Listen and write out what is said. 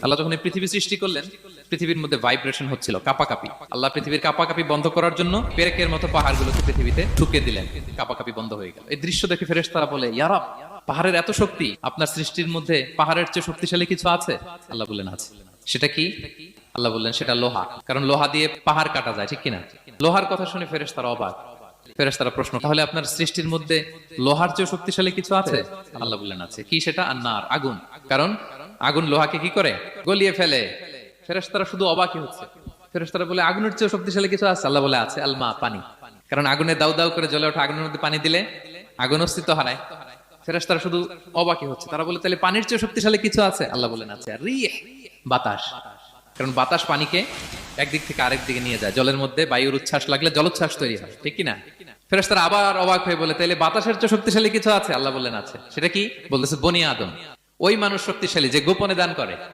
আল্লাহ যখন এই পৃথিবী সৃষ্টি করলেন, পৃথিবীর মধ্যে ভাইব্রেশন হচ্ছিল, কাঁপাকাঁপি। আল্লাহ পৃথিবীর কাঁপাকাঁপি বন্ধ করার জন্য পেরেকের মতো পাহাড়গুলোকে পৃথিবীতে ঠুকে দিলেন, কাঁপাকাঁপি বন্ধ হয়ে গেল। এই দৃশ্য দেখে ফেরেশতারা বলে, ইয়া রাব, পাহাড়ের এত শক্তি, আপনার সৃষ্টির মধ্যে পাহাড়ের চেয়ে শক্তিশালী কিছু আছে? আল্লাহ বললেন আছে। সেটা কি? আল্লাহ বললেন সেটা লোহা, কারণ লোহা দিয়ে পাহাড় কাটা যায়, ঠিক কিনা? লোহার কথা শুনে ফেরেশতারা অবাক। ফেরেশতারা প্রশ্ন, তাহলে আপনার সৃষ্টির মধ্যে লোহার চেয়ে শক্তিশালী কিছু আছে? আল্লাহ বললেন আছে। কি সেটা? আন্নার, আগুন। কারণ আগুন লোহাকে কি করে? গলিয়ে ফেলে। ফেরেশতারা শুধু অবাকই হচ্ছে। ফেরেশতারা বলে, আগুনের চেয়ে শক্তিশালী কিছু আছে? আল্লাহ বলে আছে, আলমা, পানি। কারণ আগুনে দাউ দাউ করে জ্বলে ওঠা আগুনের মধ্যে পানি দিলে আগুন অস্তিত্ব হারায়। ফেরেশতারা শুধু অবাকই হচ্ছে। তারা বলে, তাহলে পানির চেয়ে শক্তিশালী কিছু আছে? আল্লাহ বলেন আছে, রিহ, বাতাস। কারণ বাতাস পানিকে একদিক থেকে আরেক দিকে নিয়ে যায়। জলের মধ্যে বায়ুর উচ্ছ্বাস লাগলে জলোচ্ছ্বাস তৈরি হয়, ঠিক কিনা? ফেরেশতারা আবার অবাক হয়ে বলে, তাইলে বাতাসের চেয়ে শক্তিশালী কিছু আছে? আল্লাহ বললেন আছে। সেটা কি? বলতেছে বনি আদম, ওই মানুষ শক্তিশালী যে গোপনে দান করে।